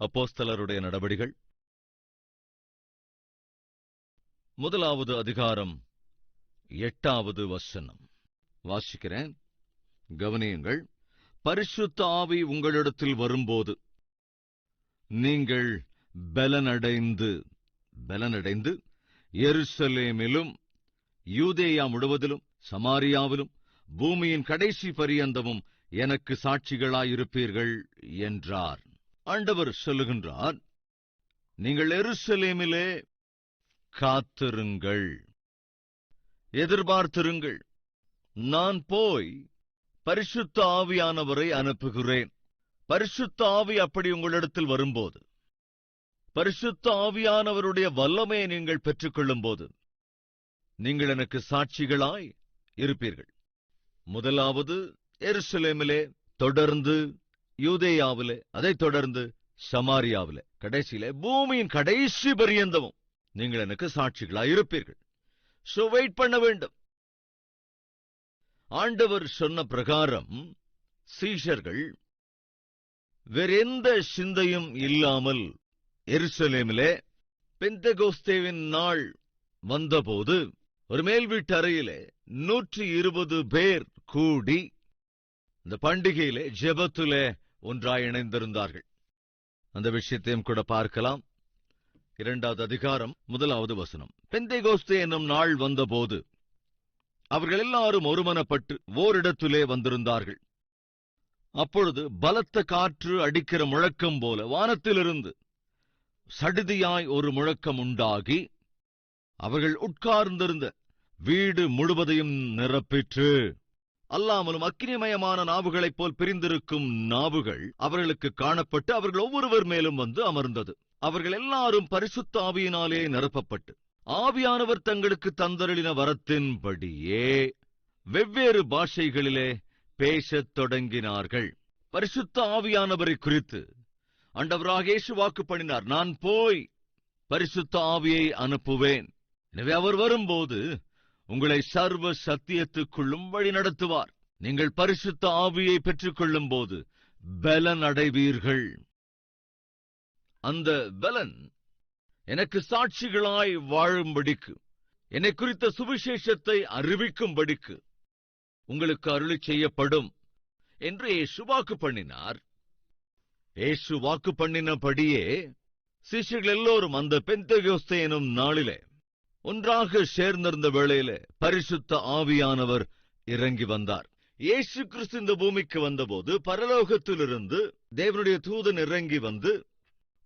அப்போஸ்தலருடைய நடபடிகள் முதலாவது அதிகாரம் 8வது வசனம் வாசிக்கிறேன். கவனியுங்கள். பரிசுத்த ஆவி உங்களிடத்தில் வரும்போது நீங்கள் பலனடைந்து எருசலேமிலும் யூதேயா முழுவதிலும் சமாரியாவிலும் பூமியின் கடைசி பரியந்தமும் எனக்கு சாட்சிகளாயிருப்பீர்கள் என்றார். ஆண்டவர் சொல்லுகின்றார், நீங்கள் எருசலேமிலே காத்திருங்கள், எதிர்பார்த்திருங்கள். நான் போய் பரிசுத்த ஆவியானவரை அனுப்புகிறேன். பரிசுத்த ஆவி அப்படி உங்களிடத்தில் வரும்போது, பரிசுத்த ஆவியானவருடைய வல்லமையை நீங்கள் பெற்றுக்கொள்ளும் போது நீங்கள் எனக்கு சாட்சிகளாய் இருப்பீர்கள். முதலாவது எருசலேமிலே, தொடர்ந்து யூதேயாவிலே, அதைத் தொடர்ந்து சமாரியாவிலே, கடைசியிலே பூமியின் கடைசி பரியந்தமும் நீங்கள் எனக்கு சாட்சிகளாய் இருப்பீர்கள். சோ வெயிட் பண்ண வேண்டும். ஆண்டவர் சொன்ன பிரகாரம் சீஷர்கள் வேறெந்த சிந்தையும் இல்லாமல் எருசலேமிலே பெந்தெகோஸ்தேவின் நாள் வந்தபோது ஒரு மேல் வீட்டு அறையிலே 120 பேர் கூடி இந்த பண்டிகையிலே ஜெபத்திலே ஒன்றாய் இணைந்திருந்தார்கள். அந்த விஷயத்தையும் கூட பார்க்கலாம். 2வது அதிகாரம் 1வது வசனம். பெந்தெகோஸ்தே என்னும் நாள் வந்தபோது அவர்கள் எல்லாரும் ஒருமனப்பட்டு ஓரிடத்திலே வந்திருந்தார்கள். அப்பொழுது பலத்த காற்று அடிக்கிற முழக்கம் போல வானத்திலிருந்து சடிதியாய் ஒரு முழக்கம் உண்டாகி அவர்கள் உட்கார்ந்திருந்த வீடு முழுவதையும் நிரப்பிற்று. அல்லாமலும் அக்கினிமயமான நாவுகளைப் போல் பிரிந்திருக்கும் நாவுகள் அவர்களுக்கு காணப்பட்டு அவர்கள் ஒவ்வொருவர் மேலும் வந்து அமர்ந்தது. அவர்கள் எல்லாரும் பரிசுத்த ஆவியினாலே நிரப்பப்பட்டு ஆவியானவர் தங்களுக்கு தந்தருளின வரத்தின்படியே வெவ்வேறு பாஷைகளிலே பேசத் தொடங்கினார்கள். பரிசுத்த ஆவியானவரை குறித்து ஆண்டவராகிய இயேசு வாக்கு பண்ணினார், நான் போய் பரிசுத்த ஆவியை அனுப்புவேன். எனவே அவர் வரும்போது உங்களை சர்வ சத்தியத்துக்குள்ளும் வழி நடத்துவார். நீங்கள் பரிசுத்த ஆவியை பெற்றுக் கொள்ளும் போது பலன் அடைவீர்கள். அந்த பலன் எனக்கு சாட்சிகளாய் வாழும்படிக்கு, என்னை குறித்த சுவிசேஷத்தை அறிவிக்கும்படிக்கு உங்களுக்கு அருளிச் செய்யப்படும் என்று இயேசு வாக்கு பண்ணினார். இயேசு வாக்கு பண்ணினபடியே சீஷர்கள் எல்லோரும் அந்த பெந்தெகோஸ்தே எனும் நாளிலே ஒன்றாக சேர்ந்திருந்த வேளையிலே பரிசுத்த ஆவியானவர் இறங்கி வந்தார். இயேசு கிறிஸ்து இந்த பூமிக்கு வந்தபோது பரலோகத்திலிருந்து தேவனுடைய தூதன் இறங்கி வந்து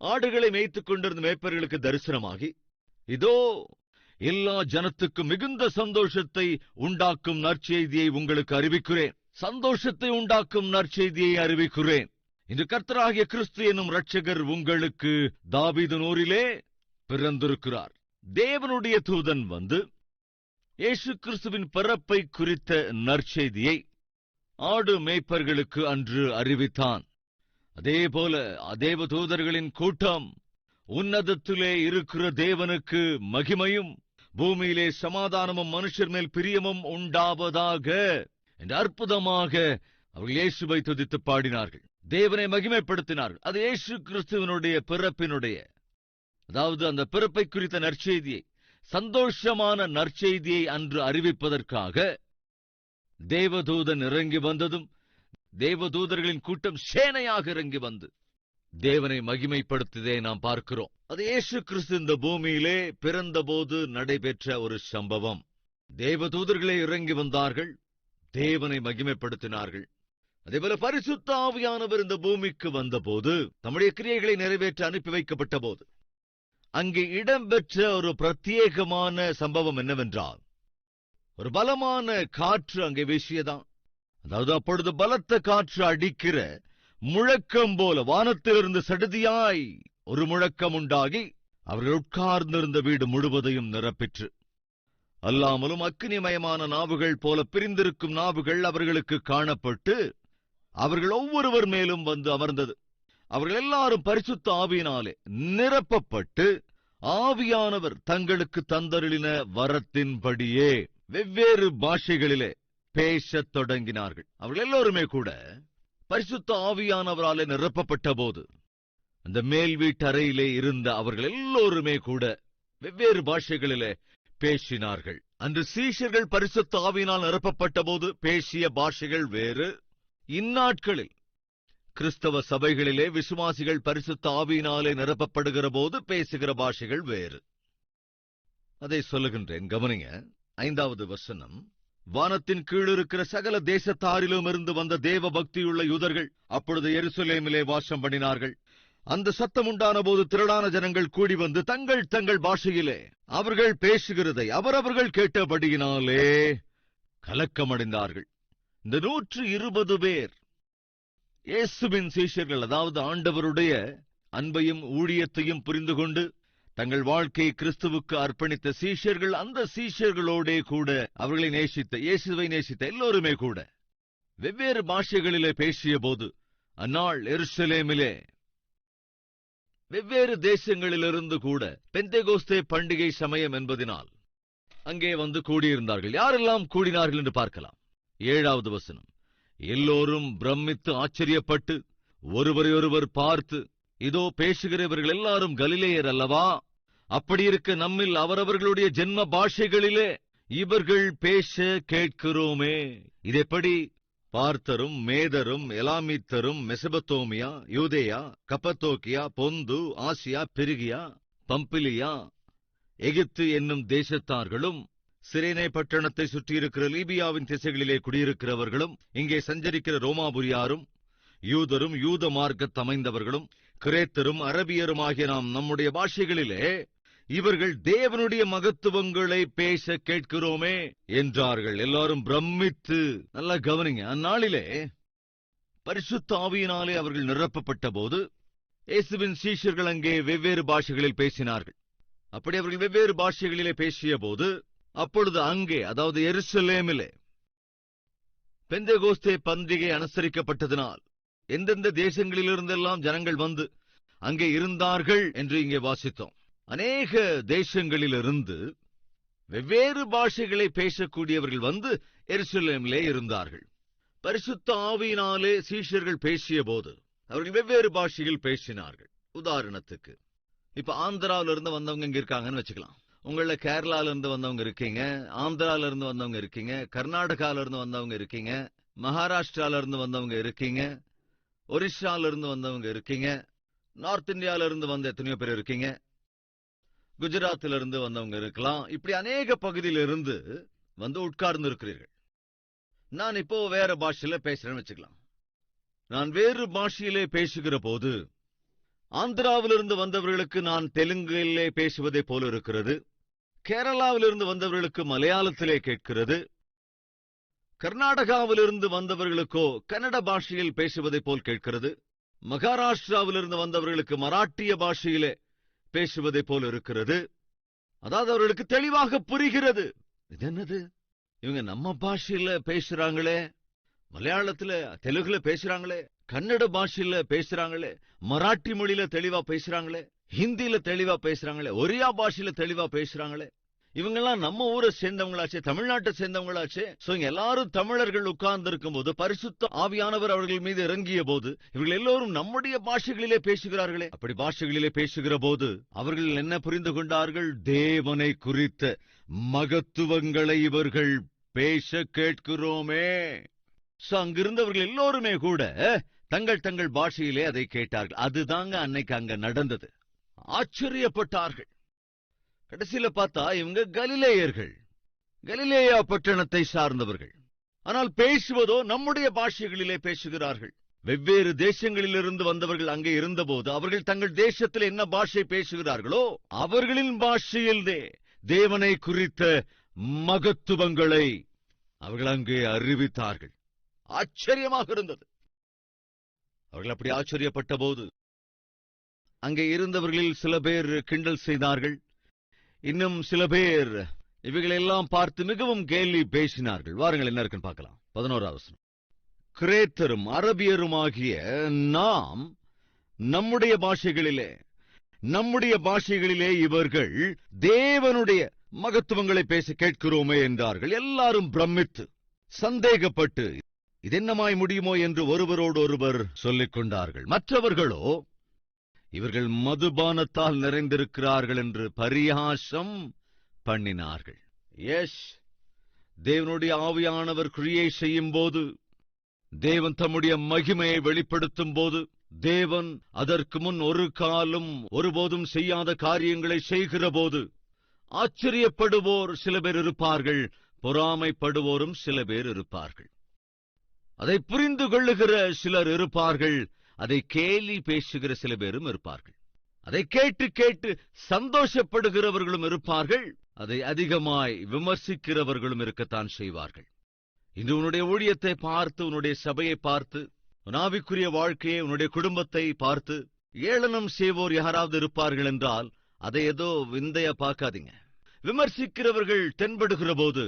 ஆடுகளை மேய்த்துக் கொண்டிருந்த மேய்ப்பர்களுக்கு தரிசனமாகி, இதோ எல்லா ஜனத்துக்கும் மிகுந்த சந்தோஷத்தை உண்டாக்கும் நற்செய்தியை உங்களுக்கு அறிவிக்கிறேன், சந்தோஷத்தை உண்டாக்கும் நற்செய்தியை அறிவிக்கிறேன். இன்று கர்த்தராகிய கிறிஸ்து என்னும் இரட்சகர் உங்களுக்கு தாவீதின் ஊரிலே பிறந்திருக்கிறார். தேவனுடைய தூதன் வந்து இயேசு கிறிஸ்துவின் பிறப்பை குறித்த நற்செய்தியை ஆடு மேய்ப்பர்களுக்கு அன்று அறிவித்தான். அதேபோல தேவ தூதர்களின் கூட்டம் உன்னதத்திலே இருக்கிற தேவனுக்கு மகிமையும் பூமியிலே சமாதானமும் மனுஷர் மேல் பிரியமும் உண்டாவதாக என்று அற்புதமாக அவர்கள் இயேசுவை துதித்து பாடினார்கள், தேவனை மகிமைப்படுத்தினார்கள். அது இயேசு கிறிஸ்துவனுடைய பிறப்பினுடைய, அதாவது அந்த பிறப்பை குறித்த நற்செய்தியை, சந்தோஷமான நற்செய்தியை அன்று அறிவிப்பதற்காக தேவதூதன் இறங்கி வந்ததும் தேவதூதர்களின் கூட்டம் சேனையாக இறங்கி வந்து தேவனை மகிமைப்படுத்ததே நாம் பார்க்கிறோம். அது இயேசு கிறிஸ்து இந்த பூமியிலே பிறந்தபோது நடைபெற்ற ஒரு சம்பவம். தேவதூதர்களே இறங்கி வந்தார்கள், தேவனை மகிமைப்படுத்தினார்கள். அதேபோல பரிசுத்த ஆவியானவர் இந்த பூமிக்கு வந்தபோது, தம்முடைய கிரியைகளை நிறைவேற்ற அனுப்பி வைக்கப்பட்ட போது அங்கே இடம்பெற்ற ஒரு பிரத்யேகமான சம்பவம் என்னவென்றால், ஒரு பலமான காற்று அங்கே வீசியதான். அதாவது அப்பொழுது பலத்த காற்று அடிக்கிற முழக்கம் போல வானத்திலிருந்து சடுதியாய் ஒரு முழக்கம் உண்டாகி அவர்கள் உட்கார்ந்திருந்த வீடு முழுவதையும் நிரப்பிற்று. அல்லாமலும் அக்கினிமயமான நாவுகள் போல பிரிந்திருக்கும் நாவுகள் அவர்களுக்கு காணப்பட்டு அவர்கள் ஒவ்வொருவர் மேலும் வந்து அமர்ந்தது. அவர்கள் எல்லாரும் பரிசுத்த ஆவியினாலே நிரப்பப்பட்டு ஆவியானவர் தங்களுக்கு தந்தருளின வரத்தின்படியே வெவ்வேறு பாஷைகளிலே பேசத் தொடங்கினார்கள். அவர்கள் எல்லோருமே கூட பரிசுத்த ஆவியானவராலே நிரப்பப்பட்ட போது அந்த மேல் வீட்டறையிலே இருந்த அவர்கள் எல்லோருமே கூட வெவ்வேறு பாஷைகளிலே பேசினார்கள். அன்று சீஷர்கள் பரிசுத்த ஆவியினால் நிரப்பப்பட்ட போது பேசிய பாஷைகள் வேறு. இந்நாட்களில் கிறிஸ்தவ சபைகளிலே விசுவாசிகள் பரிசுத்த ஆவியினாலே நிரப்பப்படுகிற போது பேசுகிற பாஷைகள் வேறு. அதை சொல்லுகின்றேன், கவனிங்க. 5வது வசனம், வானத்தின் கீழ் இருக்கிற சகல தேசத்தாரிலும் இருந்து வந்த தேவ பக்தியுள்ள யூதர்கள் அப்பொழுது எருசலேமிலே வாசம் பண்ணினார்கள். அந்த சத்தம் உண்டான போது திரளான ஜனங்கள் கூடி வந்து தங்கள் தங்கள் பாஷையிலே அவர்கள் பேசுகிறதை அவரவர்கள் கேட்டபடியினாலே கலக்கமடைந்தார்கள். இந்த 120 பேர் இயேசுவின் சீஷர்கள், அதாவது ஆண்டவருடைய அன்பையும் ஊழியத்தையும் புரிந்து கொண்டு தங்கள் வாழ்க்கையை கிறிஸ்துவுக்கு அர்ப்பணித்த சீஷர்கள். அந்த சீஷர்களோடே கூட அவர்களை நேசித்த, இயேசுவை நேசித்த எல்லோருமே கூட வெவ்வேறு பாஷைகளிலே பேசிய போது அந்நாள் எருசலேமிலே வெவ்வேறு தேசங்களிலிருந்து கூட பெந்தெகோஸ்தே பண்டிகை சமயம் என்பதினால் அங்கே வந்து கூடியிருந்தார்கள். யாரெல்லாம் கூடினார்கள் என்று பார்க்கலாம். 7வது வசனம், எல்லோரும் பிரமித்து ஆச்சரியப்பட்டு ஒருவரையொருவர் பார்த்து, இதோ பேசுகிறவர்கள் எல்லாரும் கலிலேயர் அல்லவா? அப்படியிருக்க நம்மில் அவரவர்களுடைய ஜென்ம பாஷைகளிலே இவர்கள் பேச கேட்கிறோமே. இதெப்படி? பார்த்தரும், மேதரும், எலாமித்தரும், மெசபத்தோமியா, யூதேயா, கப்பத்தோக்கியா, பொந்து, ஆசியா, பெருகியா, பம்பிலியா, எகிப்து என்னும் தேசத்தார்களும், சிரேனே பட்டணத்தை சுற்றியிருக்கிற லீபியாவின் திசைகளிலே குடியிருக்கிறவர்களும், இங்கே சஞ்சரிக்கிற ரோமாபுரியாரும், யூதரும், யூத மார்க்கத் அமைந்தவர்களும், கிரேத்தரும், அரபியரும் ஆகிய நாம் நம்முடைய பாஷைகளிலே இவர்கள் தேவனுடைய மகத்துவங்களை பேச கேட்கிறோமே என்றார்கள். எல்லாரும் பிரமித்து. நல்லா கவனிங்க. அந்நாளிலே பரிசுத்த ஆவியினாலே அவர்கள் நிரப்பப்பட்ட போது இயேசுவின் சீஷர்கள் அங்கே வெவ்வேறு பாஷைகளில் பேசினார்கள். அப்படி அவர்கள் வெவ்வேறு பாஷைகளிலே பேசிய போது அப்பொழுது அங்கே, அதாவது எருசலேமிலே பெந்தெகோஸ்தே பண்டிகை அனுசரிக்கப்பட்டதினால் எந்தெந்த தேசங்களிலிருந்தெல்லாம் ஜனங்கள் வந்து அங்கே இருந்தார்கள் என்று இங்கே வாசித்தோம். அநேக தேசங்களிலிருந்து வெவ்வேறு பாஷைகளை பேசக்கூடியவர்கள் வந்து எருசலேமிலே இருந்தார்கள். பரிசுத்த ஆவியினாலே சீஷர்கள் பேசிய போது அவர்கள் வெவ்வேறு பாஷையில் பேசினார்கள். உதாரணத்துக்கு, இப்ப ஆந்திராவில இருந்து வந்தவங்க இங்க இருக்காங்கன்னு வச்சுக்கலாம். உங்கள கேரளால இருந்து வந்தவங்க இருக்கீங்க, ஆந்திரால இருந்து வந்தவங்க இருக்கீங்க, கர்நாடகால இருந்து வந்தவங்க இருக்கீங்க, மகாராஷ்டிரால இருந்து வந்தவங்க இருக்கீங்க, ஒரிசால இருந்து வந்தவங்க இருக்கீங்க, நார்த் இந்தியால இருந்து வந்த எத்தனையோ பேர் இருக்கீங்க, குஜராத்தில இருந்து வந்தவங்க இருக்கலாம். இப்படி அநேக பகுதியிலிருந்து வந்து உட்கார்ந்து இருக்கிறீர்கள். நான் இப்போ வேற பாஷையில பேசுறேன்னு வச்சுக்கலாம். நான் வேறு பாஷையிலே பேசுகிற போது ஆந்திராவிலிருந்து வந்தவர்களுக்கு நான் தெலுங்கிலே பேசுவதை போல இருக்கிறது, கேரளாவிலிருந்து வந்தவர்களுக்கு மலையாளத்திலே கேட்கிறது, கர்நாடகாவிலிருந்து வந்தவர்களுக்கோ கன்னட பாஷையில் பேசுவதை போல் கேட்கிறது, மகாராஷ்டிராவிலிருந்து வந்தவர்களுக்கு மராட்டிய பாஷையிலே பேசுவதை போல் இருக்கிறது. அதாவது அவர்களுக்கு தெளிவாக புரிகிறது. இது என்னது, இவங்க நம்ம பாஷையில பேசுறாங்களே, மலையாளத்துல தெலுங்குல பேசுறாங்களே, கன்னட பாஷையில பேசுறாங்களே, மராட்டி மொழியில தெளிவா பேசுறாங்களே, ஹிந்தியில தெளிவா பேசுறாங்களே, ஒரியா பாஷையில தெளிவா பேசுறாங்களே, இவங்கெல்லாம் நம்ம ஊரை சேர்ந்தவங்களாச்சே, தமிழ்நாட்டை சேர்ந்தவங்களாச்சே. சோ இங்க எல்லாரும் தமிழர்கள் உட்கார்ந்து இருக்கும் போது பரிசுத்த ஆவியானவர் அவர்கள் மீது இறங்கிய போது இவர்கள் எல்லோரும் நம்முடைய பாஷைகளிலே பேசுகிறார்களே. அப்படி பாஷைகளிலே பேசுகிற போது அவர்கள் என்ன புரிந்து கொண்டார்கள்? தேவனை குறித்த மகத்துவங்களை இவர்கள் பேச கேட்கிறோமே. சோ அங்கிருந்தவர்கள் எல்லோருமே கூட தங்கள் தங்கள் பாஷையிலே அதை கேட்டார்கள். அதுதாங்க அன்னைக்கு அங்க நடந்தது. ஆச்சரியப்பட்டார்கள். கடைசியில பார்த்தா இவங்க கலிலேயர்கள், கலிலேயா பட்டணத்தை சார்ந்தவர்கள். ஆனால் பேசுவதோ நம்முடைய பாஷைகளிலே பேசுகிறார்கள். வெவ்வேறு தேசங்களிலிருந்து வந்தவர்கள் அங்கே இருந்தபோது அவர்கள் தங்கள் தேசத்தில் என்ன பாஷை பேசுகிறார்களோ அவர்களின் பாஷையிலே தேவனை குறித்த மகத்துவங்களை அவர்கள் அங்கே அறிவித்தார்கள். ஆச்சரியமாக இருந்தது. அவர்கள் அப்படி ஆச்சரியப்பட்ட போது அங்கே இருந்தவர்களில் சில பேர் கிண்டல் செய்தார்கள். இன்னும் சில பேர் இவைகளெல்லாம் பார்த்து மிகவும் கேலி பேசினார்கள். வாருங்கள், என்ன இருக்குன்னு பார்க்கலாம். 11வது வசனம், கிரேத்தரும் அரபியருமாகிய நாம் நம்முடைய பாஷைகளிலே இவர்கள் தேவனுடைய மகத்துவங்களை பேச கேட்கிறோமே என்றார்கள். எல்லாரும் பிரமித்து சந்தேகப்பட்டு இதென்னமாய் முடியுமோ என்று ஒருவரோடு ஒருவர் சொல்லிக் கொண்டார்கள். மற்றவர்களோ இவர்கள் மதுபானத்தால் நிறைந்திருக்கிறார்கள் என்று பரியாசம் பண்ணினார்கள். எஸ், தேவனுடைய ஆவியானவர் கிரியை செய்யும் போது, தேவன் தம்முடைய மகிமையை வெளிப்படுத்தும் போது, தேவன் அதற்கு முன் ஒரு காலம் ஒருபோதும் செய்யாத காரியங்களை செய்கிற போது ஆச்சரியப்படுவோர் சில பேர் இருப்பார்கள், பொறாமைப்படுவோரும் சில பேர் இருப்பார்கள். அதை புரிந்து கொள்ளுகிற சிலர் இருப்பார்கள், அதை கேலி பேசுகிற சில பேரும் இருப்பார்கள். அதை கேட்டு கேட்டு சந்தோஷப்படுகிறவர்களும் இருப்பார்கள், அதை அதிகமாய் விமர்சிக்கிறவர்களும் இருக்கத்தான் செய்வார்கள். இன்று உன்னுடைய ஊழியத்தை பார்த்து, உன்னுடைய சபையை பார்த்து, உன் ஆவிக்குரிய வாழ்க்கையை, உன்னுடைய குடும்பத்தை பார்த்து ஏளனம் செய்வோர் யாராவது இருப்பார்கள் என்றால் அதை ஏதோ விந்தையா பார்க்காதீங்க. விமர்சிக்கிறவர்கள் தென்படுகிற போது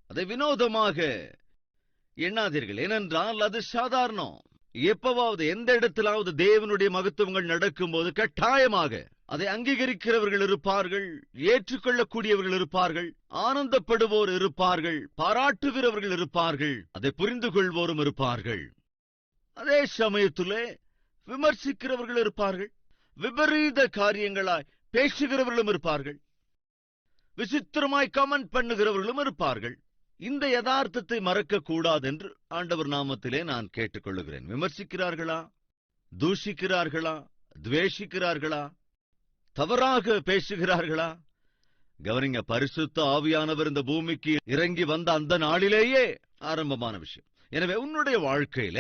அதை வினோதமாக எண்ணாதீர்கள். ஏனென்றால் அது சாதாரணம். எப்பவாவது எந்த இடத்திலாவது தேவனுடைய மகத்துவங்கள் நடக்கும்போது கட்டாயமாக அதை அங்கீகரிக்கிறவர்கள் இருப்பார்கள், ஏற்றுக்கொள்ளக்கூடியவர்கள் இருப்பார்கள், ஆனந்தப்படுவோர் இருப்பார்கள், பாராட்டுகிறவர்கள் இருப்பார்கள், அதை புரிந்து கொள்வோரும் இருப்பார்கள். அதே சமயத்திலே விமர்சிக்கிறவர்கள் இருப்பார்கள், விபரீத காரியங்களாய் பேசுகிறவர்களும் இருப்பார்கள், விசித்திரமாய் கமெண்ட் பண்ணுகிறவர்களும் இருப்பார்கள். இந்த யதார்த்தத்தை மறக்க கூடாது என்று ஆண்டவர் நாமத்திலே நான் கேட்டுக்கொள்ளுகிறேன். விமர்சிக்கிறார்களா, தூஷிக்கிறார்களா, துவேஷிக்கிறார்களா, தவறாக பேசுகிறார்களா? கவனிங்க, பரிசுத்த ஆவியானவர் இந்த பூமிக்கு இறங்கி வந்த அந்த நாளிலேயே ஆரம்பமான விஷயம். எனவே உன்னுடைய வாழ்க்கையில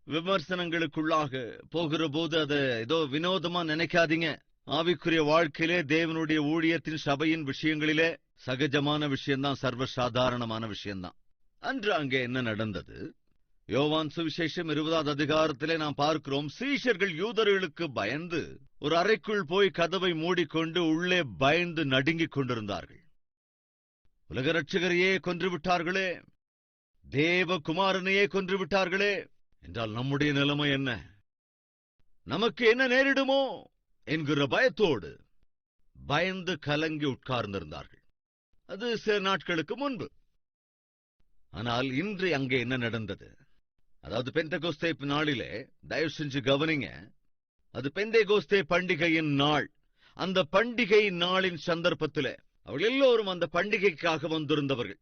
விமர்சனங்களுக்குள்ளாக போகிற போது அதை ஏதோ வினோதமா நினைக்காதீங்க. ஆவிக்குரிய வாழ்க்கையிலே, தேவனுடைய ஊழியத்தின் சபையின் விஷயங்களிலே சகஜமான விஷயம்தான், சர்வசாதாரணமான விஷயம்தான். அன்று அங்கே என்ன நடந்தது? யோவான் சுவிசேஷம் 20வது அதிகாரத்திலே நாம் பார்க்கிறோம், சீஷர்கள் யூதர்களுக்கு பயந்து ஒரு அறைக்குள் போய் கதவை மூடிக்கொண்டு உள்ளே பயந்து நடுங்கிக் கொண்டிருந்தார்கள். உலக இரட்சகரையே கொன்றுவிட்டார்களே, தேவகுமாரனையே கொன்றுவிட்டார்களே என்றால் நம்முடைய நிலைமை என்ன? நமக்கு என்ன நேரிடுமோ என்கிற பயத்தோடு பயந்து கலங்கி உட்கார்ந்திருந்தார்கள். அது சில நாட்களுக்கு முன்பு. ஆனால் இன்று அங்கே என்ன நடந்தது? அதாவது பெந்தெகோஸ்தே நாளிலே, தயவு செஞ்சு கவனிங்க, அது பெந்தெகோஸ்தே பண்டிகையின் நாள். அந்த பண்டிகை நாளின் சந்தர்ப்பத்திலே அவர்கள் எல்லோரும் அந்த பண்டிகைக்காக வந்திருந்தவர்கள்.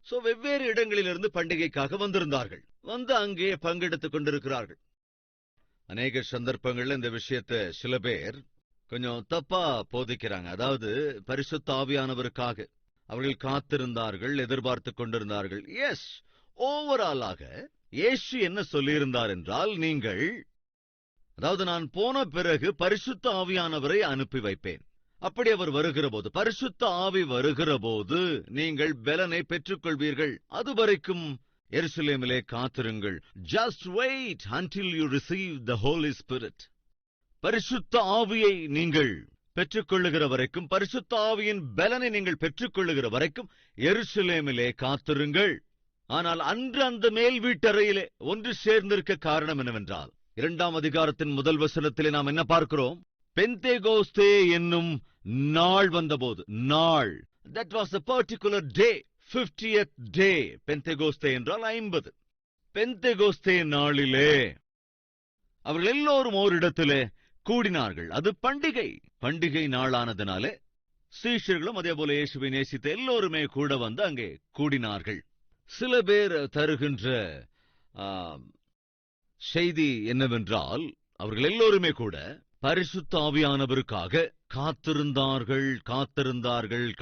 சோ வெவ்வேறு இடங்களிலிருந்து பண்டிகைக்காக வந்திருந்தார்கள். வந்து அங்கே பங்கெடுத்துக் கொண்டிருக்கிறார்கள். அநேக சந்தர்ப்பங்கள்ல இந்த விஷயத்தை சில பேர் கொஞ்சம் தப்பா போதிக்கிறாங்க. அதாவது பரிசுத்த ஆவியானவருக்காக அவர்கள் காத்திருந்தார்கள், எதிர்பார்த்துக் கொண்டிருந்தார்கள். எஸ், ஓவராலாக இயேசு என்ன சொல்லியிருந்தார் என்றால், நீங்கள், அதாவது நான் போன பிறகு பரிசுத்த ஆவியானவரை அனுப்பி வைப்பேன். அப்படி அவர் வருகிற போது, பரிசுத்த ஆவி வருகிற போது நீங்கள் பெலனை பெற்றுக்கொள்வீர்கள். அதுவரைக்கும் எருசலேமிலே காத்திருங்கள். Just wait until you receive the Holy Spirit. பரிசுத்த ஆவியை நீங்கள் பெற்றுக்கொள்ளுகிற வரைக்கும், பரிசுத்த ஆவியின் பலனை நீங்கள் பெற்றுக்கொள்ளுகிற வரைக்கும் எருசலேமிலே காத்திருங்கள். ஆனால் அன்று அந்த மேல் வீட்டறையிலே ஒன்று சேர்ந்திருக்க காரணம் என்னவென்றால், 2ஆம் அதிகாரத்தின் முதல் வசனத்திலே நாம் என்ன பார்க்கிறோம்? பெந்தெகோஸ்தே என்னும் நாள் வந்தபோது, நாள், that was a particular day, 50th day. பெந்தெகோஸ்தே என்றால் 50. பெந்தெகோஸ்தே நாளிலே அவர்கள் எல்லோரும் ஓரிடத்திலே கூடினார்கள். அது பண்டிகை நாளானதினாலே சீஷர்களும் அதே போல இயேசுவை நேசித்த எல்லோருமே கூட வந்து அங்கே கூடினார்கள். சில பேர் தருகின்ற செய்தி என்னவென்றால், அவர்கள் எல்லோருமே கூட பரிசுத்த ஆவியானவருக்காக காத்திருந்தார்கள்,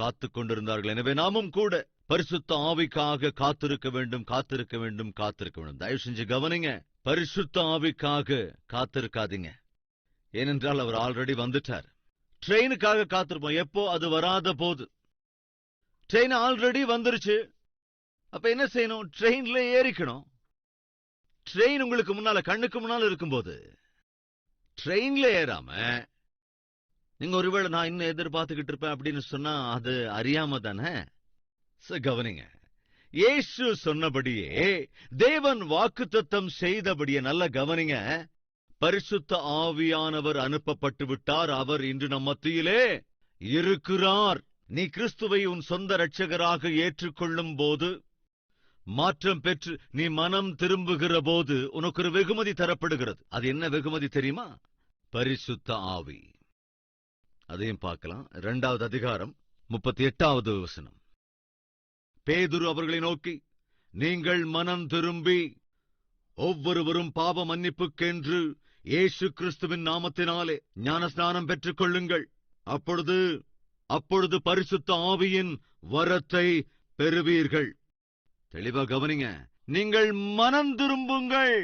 காத்துக் கொண்டிருந்தார்கள். எனவே நாமும் கூட பரிசுத்த ஆவிக்காக காத்திருக்க வேண்டும். தயவு செஞ்சு கவனிங்க, பரிசுத்த ஆவிக்காக காத்திருக்காதீங்க. ஏனென்றால் அவர் ஆல்ரெடி வந்துட்டார். ட்ரெயினுக்காக காத்திருப்போம். எப்போ? அது வராத போது. ட்ரெயின் ஆல்ரெடி வந்துருச்சு. அப்ப என்ன செய்யணும்? ட்ரெயின்ல ஏறிக்கணும். ட்ரெயின் உங்களுக்கு முன்னால, கண்ணுக்கு முன்னால இருக்கும்போது ட்ரெயின்ல ஏறாம நீங்க ஒருவேளை நான் இன்னும் எதிர்பார்த்துக்கிட்டு இருப்பேன் அப்படின்னு சொன்னா அது அறியாம தானே. கவனிங்க, இயேசு சொன்னபடியே, தேவன் வாக்குத்தத்தம் செய்தபடியே, நல்ல கவனிங்க, பரிசுத்த ஆவியானவர் அனுப்பப்பட்டு விட்டார். அவர் இன்று நம் மத்தியிலே இருக்கிறார். நீ கிறிஸ்துவை உன் சொந்த இரட்சகராக ஏற்றுக்கொள்ளும் போது, மாற்றம் பெற்று நீ மனம் திரும்புகிற போது உனக்கு ஒரு வெகுமதி தரப்படுகிறது. அது என்ன வெகுமதி தெரியுமா? பரிசுத்த ஆவி. அதையும் பார்க்கலாம். 2வது அதிகாரம் 38வது வசனம். பேதுரு அவர்களை நோக்கி, நீங்கள் மனம் திரும்பி ஒவ்வொருவரும் பாவ மன்னிப்புக்கென்று இயேசு கிறிஸ்துவின் நாமத்தினாலே ஞானஸ்நானம் பெற்றுக் கொள்ளுங்கள். அப்பொழுது பரிசுத்த ஆவியின் வரத்தை பெறுவீர்கள். தெளிவா கவனிங்க. நீங்கள் மனம் திரும்புங்கள்.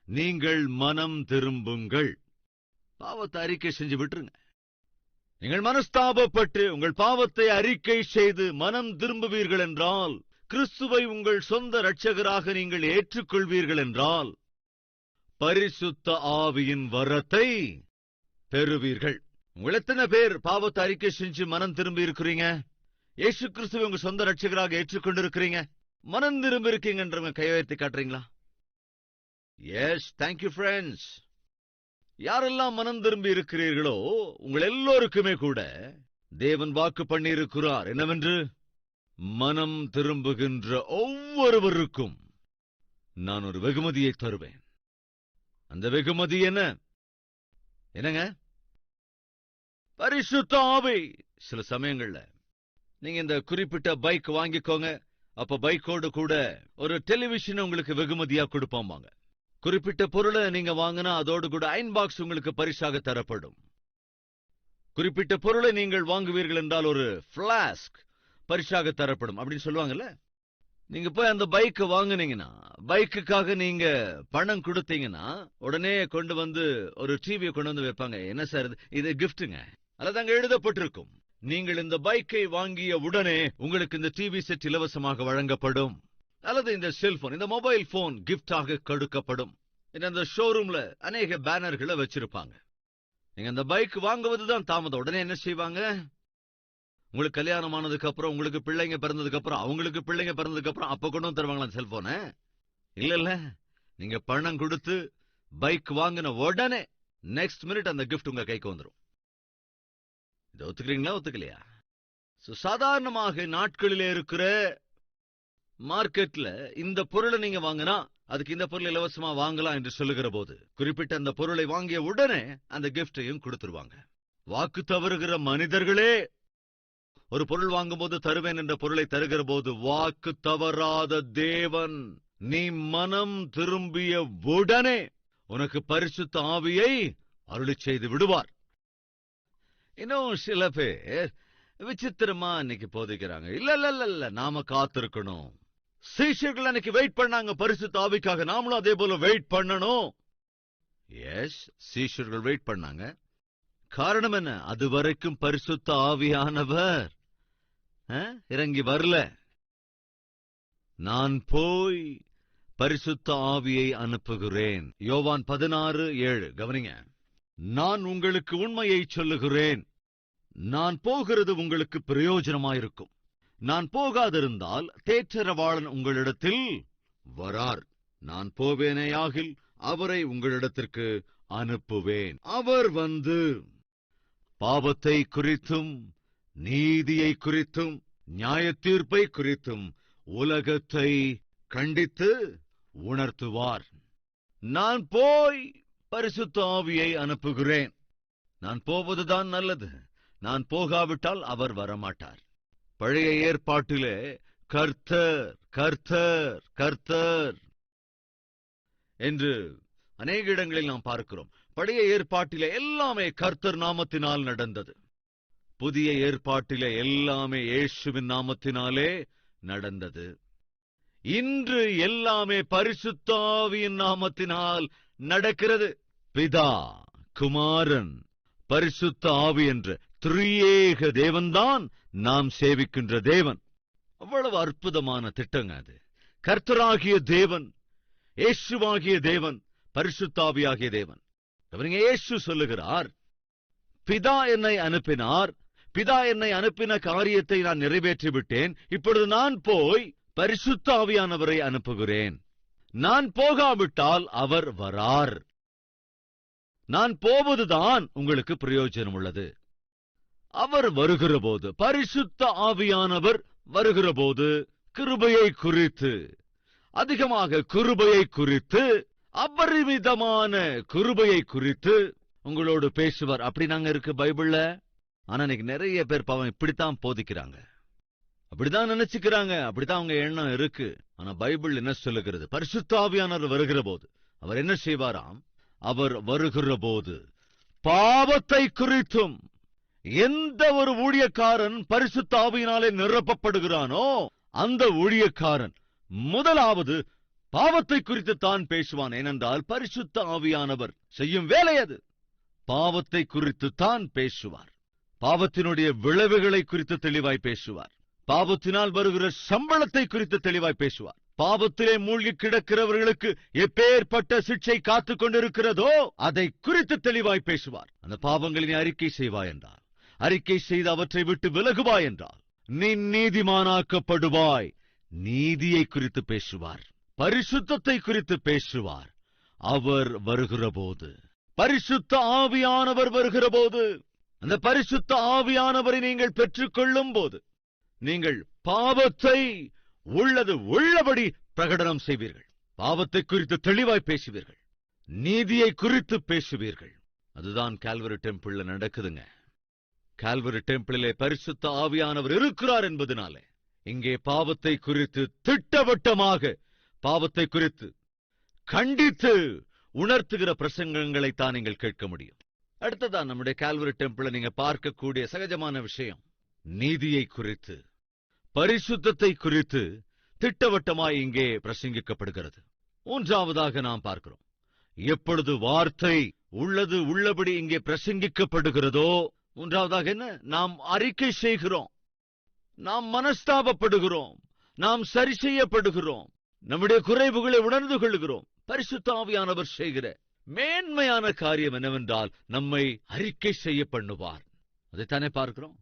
நீங்கள் மனம் திரும்புங்கள். பாவத்தை அறிக்கை செஞ்சு விட்டுருங்க. நீங்கள் மனஸ்தாபப்பட்டு உங்கள் பாவத்தை அறிக்கை செய்து மனம் திரும்புவீர்கள் என்றால், கிறிஸ்துவை உங்கள் சொந்த இரட்சகராக நீங்கள் ஏற்றுக்கொள்வீர்கள் என்றால், பரிசுத்த ஆவியின் வரத்தை பெறுவீர்கள். உங்கள் எத்தனை பேர் பாவத்தை அறிக்கை செஞ்சு மனம் திரும்பி இருக்கிறீங்க? இயேசு கிறிஸ்துவை உங்க சொந்த இரட்சகராக ஏற்றுக்கொண்டிருக்கிறீங்க? மனம் திரும்பி இருக்கீங்கன்றவங்க கையெழுத்தி காட்டுறீங்களா? Yes, thank you friends. யாரெல்லாம் மனம் திரும்பி இருக்கிறீர்களோ உங்கள் எல்லோருக்குமே கூட தேவன் வாக்கு பண்ணி இருக்கிறார். என்னவென்று? மனம் திரும்புகின்ற ஒவ்வொருவருக்கும் நான் ஒரு வெகுமதியை தருவேன். அந்த வெகுமதி என்னங்க? பரிசுத்த ஆவி. சில சமயங்கள்ல நீங்க இந்த குறிப்பிட்ட பைக் வாங்கிக்கோங்க, அப்ப பைக்கோடு கூட ஒரு டெலிவிஷன் உங்களுக்கு வெகுமதியா கொடுப்பாங்க. குறிப்பிட்ட பொருளை நீங்க வாங்கினா அதோடு கூட அயன் பாக்ஸ் உங்களுக்கு பரிசாக தரப்படும். குறிப்பிட்ட பொருளை நீங்கள் வாங்குவீர்கள் என்றால் ஒரு பிளாஸ்க் பரிசாக தரப்படும் அப்படின்னு சொல்லுவாங்கல்ல. நீங்க போய் அந்த பைக்கை வாங்குனீங்கன்னா, பைக்குக்காக நீங்க பணம் கொடுத்தீங்கன்னா உடனே கொண்டு வந்து ஒரு டிவியை கொண்டு வந்து வைப்பாங்க. என்ன சார் இது? கிஃப்ட்டுங்க. அல்லது அங்க எழுதப்பட்டிருக்கும், நீங்கள் இந்த பைக்கை வாங்கிய உடனே உங்களுக்கு இந்த டிவி செட் இலவசமாக வழங்கப்படும், அல்லது இந்த செல்போன், இந்த மொபைல் போன் கிஃப்டாக கொடுக்கப்படும். இந்த ஷோரூம்ல அநேக பேனர்களை வச்சிருப்பாங்க. நீங்க அந்த பைக் வாங்குவதுதான் தாமதம். உடனே என்ன செய்வாங்க? உங்களுக்கு கல்யாணம் ஆனதுக்கு அப்புறம், உங்களுக்கு பிள்ளைங்க பிறந்ததுக்கு அப்புறம், அவங்களுக்கு பிள்ளைங்க பிறந்ததுக்கு அப்புறம் அப்ப கொண்டு வந்து தருவாங்களா செல்போன? இல்ல, நீங்க பணம் கொடுத்து பைக் வாங்கின உடனே நெக்ஸ்ட் மினிட் அந்த கிஃப்ட் உங்க கைக்கு வந்துடும். இதை ஒத்துக்கிறீங்களா, ஒத்துக்கலையா? சாதாரணமாக நாட்களிலே இருக்கிற மார்க்கெட்ல இந்த பொருளை நீங்க வாங்கினா அதுக்கு இந்த பொருள் இலவசமா வாங்கலாம் என்று சொல்லுகிற போது, குறிப்பிட்ட அந்த பொருளை வாங்கிய உடனே அந்த கிஃப்டையும் கொடுத்துருவாங்க. வாக்கு தவறுகிற மனிதர்களே ஒரு பொருள் வாங்கும் போது தருவேன் என்ற பொருளை தருகிற போது, வாக்கு தவறாத தேவன் நீ மனம் திரும்பிய உடனே உனக்கு பரிசுத்த ஆவியை அருளி செய்து விடுவார். இன்னும் சில பேர் விசித்திரமா இன்னைக்கு போதிக்கிறாங்க. இல்ல, நாம காத்திருக்கணும். சீஷர்கள் அன்னைக்கு வெயிட் பண்ணாங்க பரிசுத்த ஆவிக்காக, நாமளும் அதே போல வெயிட் பண்ணணும். எஸ், சீஷர்கள் வெயிட் பண்ணாங்க. காரணம் என்ன? அது வரைக்கும் பரிசுத்த ஆவியானவர் இறங்கி வரல. நான் போய் பரிசுத்த ஆவியை அனுப்புகிறேன். யோவான் 16:7 கவனிங்க. நான் உங்களுக்கு உண்மையை சொல்லுகிறேன், நான் போகிறது உங்களுக்கு பிரயோஜனமாயிருக்கும். நான் போகாதிருந்தால் தேற்றரவாளன் உங்களிடத்தில் வரார். நான் போவேனேயாகில் அவரை உங்களிடத்திற்கு அனுப்புவேன். அவர் வந்து பாவத்தை குறித்தும் நீதியை குறித்தும் நியாயத்தீர்ப்பை குறித்தும் உலகத்தை கண்டித்து உணர்த்துவார். நான் போய் பரிசுத்த ஆவியை அனுப்புகிறேன். நான் போவதுதான் நல்லது. நான் போகாவிட்டால் அவர் வரமாட்டார். பழைய ஏற்பாட்டிலே கர்த்தர் கர்த்தர் கர்த்தர் என்று அநேக இடங்களில் நாம் பார்க்கிறோம். பழைய ஏற்பாட்டிலே எல்லாமே கர்த்தர் நாமத்தினால் நடந்தது. புதிய ஏற்பாட்டிலே எல்லாமே இயேசுவின் நாமத்தினாலே நடந்தது. இன்று எல்லாமே பரிசுத்த ஆவியின் நாமத்தினால் நடக்கிறது. பிதா, குமாரன், பரிசுத்த ஆவி என்ற திரியேக தேவன்தான் நாம் சேவிக்கின்ற தேவன். அவ்வளவு அற்புதமான திட்டங்க அது. கர்த்தராகிய தேவன், இயேசுவாகிய தேவன், பரிசுத்த ஆவியாகிய தேவன். இயேசு சொல்லுகிறார், பிதா என்னை அனுப்பினார், பிதா என்னை அனுப்பின காரியத்தை நான் நிறைவேற்றி விட்டேன். இப்பொழுது நான் போய் பரிசுத்த ஆவியானவரை அனுப்புகிறேன். நான் போகாவிட்டால் அவர் வரார். நான் போவதுதான் உங்களுக்கு பிரயோஜனம் உள்ளது. அவர் வருகிற போது, பரிசுத்த ஆவியானவர் வருகிற போது, கிருபையை குறித்து, அதிகமாக கிருபையை குறித்து, அபரிமிதமான கிருபையை குறித்து உங்களோடு பேசுவார். அப்படி நாங்க இருக்கு பைபிள்ல. ஆனா இன்னைக்கு நிறைய பேர் பாவம் இப்படித்தான் போதிக்கிறாங்க, அப்படிதான் நினைச்சுக்கிறாங்க, அப்படித்தான் அவங்க எண்ணம் இருக்கு. ஆனா பைபிள் என்ன சொல்லுகிறது? பரிசுத்த ஆவியானவர் வருகிற போது அவர் என்ன செய்வாராம்? அவர் வருகிற போது பாவத்தை குறித்தும், எந்த ஒரு ஊழியக்காரன் பரிசுத்த ஆவியினாலே நிரப்பப்படுகிறானோ அந்த ஊழியக்காரன் முதலாவது பாவத்தை குறித்து தான் பேசுவான். ஏனென்றால் பரிசுத்த ஆவியானவர் செய்யும் வேலை அது. பாவத்தை குறித்து தான் பேசுவார். பாவத்தினுடைய விளைவுகளை குறித்து தெளிவாய் பேசுவார். பாவத்தினால் வருகிற சம்பளத்தை குறித்து தெளிவாய் பேசுவார். பாவத்திலே மூழ்கி கிடக்கிறவர்களுக்கு எப்பேற்பட்ட சிக்ஷை காத்துக் கொண்டிருக்கிறதோ அதை குறித்து தெளிவாய் பேசுவார். அந்த பாவங்களினை அறிக்கை செய்வாய் என்றால், அறிக்கை செய்து அவற்றை விட்டு விலகுவாய் என்றால் நீ நீதிமானாக்கப்படுவாய். நீதியை குறித்து பேசுவார். பரிசுத்தத்தை குறித்து பேசுவார். அவர் வருகிற போது, பரிசுத்த ஆவியானவர் வருகிற போது, அந்த பரிசுத்த ஆவியானவரை நீங்கள் பெற்றுக்கொள்ளும் போது நீங்கள் பாவத்தை உள்ளது உள்ளபடி பிரகடனம் செய்வீர்கள். பாவத்தை குறித்து தெளிவாய் பேசுவீர்கள். நீதியை குறித்து பேசுவீர்கள். அதுதான் கால்வரி டெம்பிள்ல நடக்குதுங்க. கால்வரி டெம்பிளிலே பரிசுத்த ஆவியானவர் இருக்கிறார் என்பதனாலே இங்கே பாவத்தை குறித்து திட்டவட்டமாக, பாவத்தை குறித்து கண்டித்து உணர்த்துகிற பிரசங்கங்களைத்தான் நீங்கள் கேட்க முடியும். அடுத்ததான் நம்முடைய கால்வரி டெம்பிள நீங்க பார்க்கக்கூடிய சகஜமான விஷயம், நீதியை குறித்து, பரிசுத்தத்தை குறித்து திட்டவட்டமாய் இங்கே பிரசங்கிக்கப்படுகிறது. மூன்றாவதாக நாம் பார்க்கிறோம், எப்பொழுது வார்த்தை உள்ளது உள்ளபடி இங்கே பிரசங்கிக்கப்படுகிறதோ, மூன்றாவதாக என்ன? நாம் அறிக்கை செய்கிறோம், நாம் மனஸ்தாபப்படுகிறோம், நாம் சரி செய்யப்படுகிறோம், நம்முடைய குறைவுகளை உணர்ந்து கொள்கிறோம். பரிசுத்த ஆவியானவர் செய்கிற மேன்மையான காரியம் என்னவென்றால் நம்மை அறிக்கை செய்ய பண்ணுவார். அதைத்தானே பார்க்கிறோம்.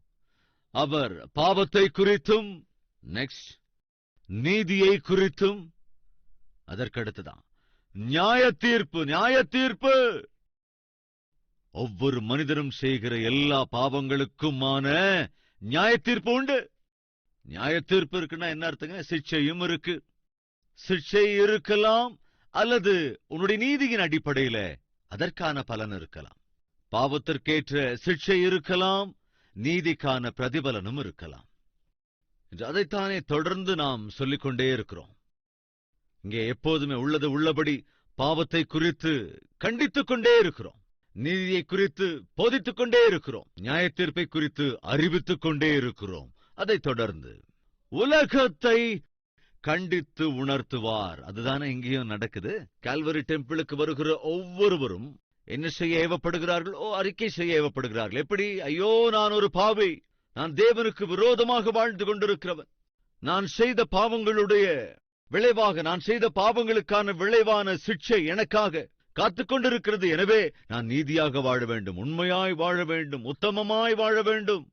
அவர் பாவத்தை குறித்தும், நெக்ஸ்ட் நீதியை குறித்தும், அதற்கடுத்துதான் நியாய தீர்ப்பு. நியாய தீர்ப்பு ஒவ்வொரு மனிதனும் செய்கிற எல்லா பாவங்களுக்குமான நியாய தீர்ப்பு உண்டு. நியாய தீர்ப்பு இருக்குன்னா என்ன அர்த்தங்க? சிக்ஷையும் இருக்கு. சிக்ஷை இருக்கலாம், அல்லது உன்னுடைய நீதியின் அடிப்படையில அதற்கான பலன் இருக்கலாம். பாவத்திற்கேற்ற சிக்ஷை இருக்கலாம், நீதிக்கான பிரதிபலனும் இருக்கலாம். அதைத்தானே தொடர்ந்து நாம் சொல்லிக்கொண்டே இருக்கிறோம். இங்கே எப்போதுமே உள்ளது உள்ளபடி பாவத்தை குறித்து கண்டித்துக் கொண்டே இருக்கிறோம். நீதியை குறித்து போதித்துக் கொண்டே இருக்கிறோம். நியாய தீர்ப்பை குறித்து அறிவித்துக் கொண்டே இருக்கிறோம். அதைத் தொடர்ந்து உலகத்தை கண்டித்து உணர்த்துவார். அதுதானே இங்கேயும் நடக்குது. கால்வரி டெம்பிளுக்கு வருகிற ஒவ்வொருவரும் என்ன செய்ய ஏவப்படுகிறார்கள்? அறிக்கை செய்ய ஏவப்படுகிறார்கள். எப்படி? ஐயோ, நான் ஒரு பாவி, நான் தேவனுக்கு விரோதமாக வாழ்ந்து கொண்டிருக்கிறவன், நான் செய்த பாவங்களுடைய விளைவாக, நான் செய்த பாவங்களுக்கான விளைவான சிக்ஷை எனக்காக காத்துக் கொண்டிருக்கிறது. எனவே நான் நீதியாக வாழ வேண்டும், உண்மையாய் வாழ வேண்டும், உத்தமமாய் வாழ வேண்டும்.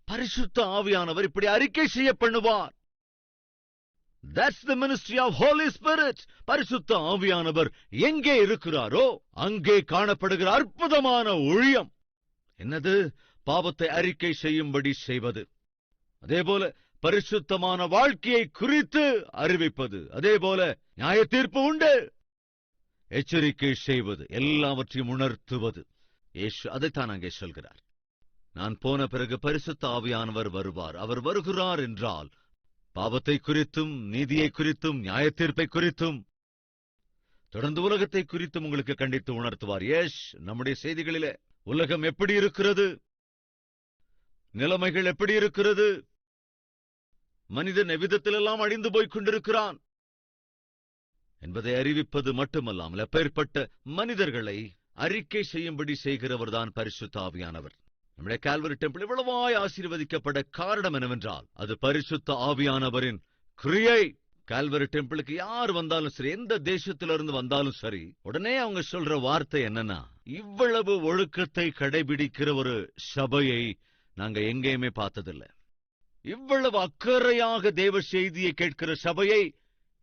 பரிசுத்த ஆவியானவர் இப்படி அறிக்கை செய்ய பண்ணுவார். That's the ministry of Holy Spirit. பரிசுத்த ஆவியானவர் எங்கே இருக்கிறாரோ அங்கே காணப்படுகிற அற்புதமான ஊழியம் என்னது? பாவத்தை அறிக்கை செய்யும்படி செய்வது. அதேபோல பரிசுத்தமான வாழ்க்கையை குறித்து அறிவிப்பது. அதேபோல நியாய தீர்ப்பு உண்டு, எச்சரிக்கை செய்வது, எல்லாவற்றையும் உணர்த்துவது. இயேசு அதைத்தான் அங்கே சொல்கிறார். நான் போன பிறகு பரிசுத்த ஆவியானவர் வருவார். அவர் வருகிறார் என்றால் பாவத்தை குறித்தும், நீதியை குறித்தும், நியாய தீர்ப்பை குறித்தும், தொடர்ந்து உலகத்தை குறித்தும் உங்களுக்கு கண்டித்து உணர்த்துவார். நம்முடைய செய்திகளிலே உலகம் எப்படி இருக்கிறது, நிலைமைகள் எப்படி இருக்கிறது, மனிதன் எவ்விதத்திலெல்லாம் அழிந்து போய்க் கொண்டிருக்கிறான் என்பதை அறிவிப்பது மட்டுமல்லாமல் அப்பேற்பட்ட மனிதர்களை அறிக்கை செய்யும்படி செய்கிறவர்தான் பரிசுத்த ஆவியானவர். நம்முடைய கால்வரி டெம்பிள் இவ்வளவாய் ஆசீர்வதிக்கப்பட காரணம் என்னவென்றால் அது பரிசுத்த ஆவியானவரின் கிரியை. கால்வரி டெம்பிளுக்கு யார் வந்தாலும் சரி, எந்த தேசத்திலிருந்து வந்தாலும் சரி, உடனே அவங்க சொல்ற வார்த்தை என்னன்னா, இவ்வளவு ஒழுக்கத்தை கடைபிடிக்கிற ஒரு சபையை நாங்க எங்கேயுமே பார்த்ததில்லை, இவ்வளவு அக்கறையாக தேவ செய்தியை கேட்கிற சபையை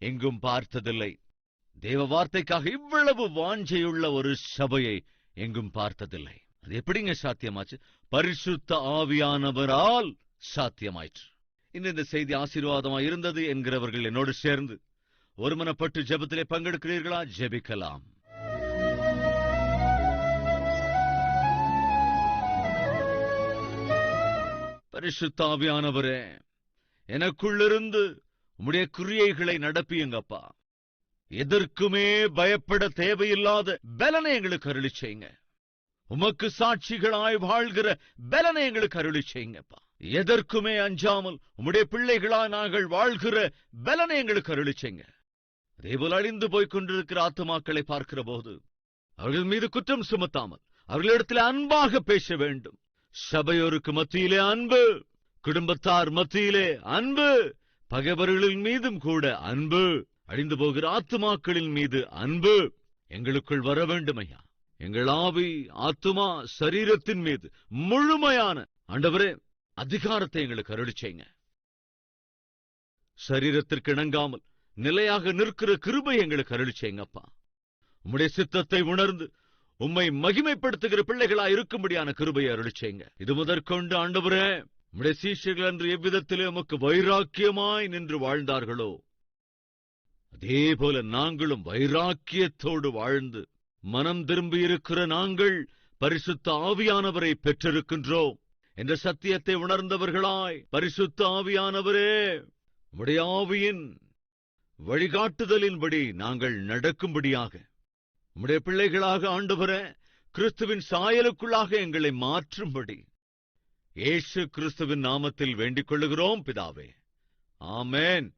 எங்கும் பார்த்ததில்லை, தேவ வார்த்தைக்காக இவ்வளவு வாஞ்சையுள்ள ஒரு சபையை எங்கும் பார்த்ததில்லை. அது எப்படிங்க சாத்தியமாச்சு? பரிசுத்த ஆவியானவரால் சாத்தியமாயிற்று. இன்னும் இந்த செய்தி ஆசீர்வாதமா இருந்தது என்கிறவர்கள் என்னோடு சேர்ந்து ஒருமனப்பட்டு ஜெபத்திலே பங்கெடுக்கிறீர்களா? ஜெபிக்கலாம். பரிசுத்த ஆவியானவரே, எனக்குள்ளிருந்து உம்முடைய கிரியைகளை நடப்பியுங்கப்பா. எதற்குமே பயப்பட தேவையில்லாத பலனை எங்களுக்கு அருளி செய்யுங்க. உமக்கு சாட்சிகளாய் வாழ்கிற பலனை எங்களுக்கு அருளி செய்யுங்கப்பா. எதற்குமே அஞ்சாமல் உம்முடைய பிள்ளைகளாய் நாங்கள் வாழ்கிற பலனை எங்களுக்கு அருளி செய்யுங்க. அதேபோல் அழிந்து போய்க் கொண்டிருக்கிற ஆத்துமாக்களை பார்க்கிற போது அவர்கள் மீது குற்றம் சுமத்தாமல் அவர்களிடத்தில் அன்பாக பேச வேண்டும். சபையோருக்கு மத்தியிலே அன்பு, குடும்பத்தார் மத்தியிலே அன்பு, பகைவர்களின் மீதும் கூட அன்பு, அழிந்து போகிற ஆத்துமாக்களின் மீது அன்பு எங்களுக்குள் வர வேண்டும் ஐயா. எங்கள் ஆவி, ஆத்துமா, சரீரத்தின் மீது முழுமையான ஆண்டவரே அதிகாரத்தை எங்களுக்கு அருளி செய்யுங்க. சரீரத்திற்கு இணங்காமல் நிலையாக நிற்கிற கிருபை எங்களுக்கு அருளி செய்யுங்கப்பா. உம்முடைய சித்தத்தை உணர்ந்து உம்மை மகிமைப்படுத்துகிற பிள்ளைகளா இருக்கும்படியான கிருபையை அருளி செய்யுங்க. இது முதற்கொண்டு ஆண்டவரே, உம்முடைய சீஷர்கள் என்று எவ்விதத்திலே உமக்கு வைராக்கியமாய் நின்று வாழ்ந்தார்களோ அதே போல நாங்களும் வைராக்கியத்தோடு வாழ்ந்து மனம் திரும்பியிருக்கிற நாங்கள் பரிசுத்த ஆவியானவரை பெற்றிருக்கின்றோம் என்ற சத்தியத்தை உணர்ந்தவர்களாய், பரிசுத்த ஆவியானவரே உம்முடைய ஆவியின் வழிகாட்டுதலின்படி நாங்கள் நடக்கும்படியாக உம்முடைய பிள்ளைகளாக ஆண்டவரே கிறிஸ்துவின் சாயலுக்குள்ளாக எங்களை மாற்றும்படி இயேசு கிறிஸ்துவின் நாமத்தில் வேண்டிக் கொள்ளுகிறோம் பிதாவே. ஆமென்.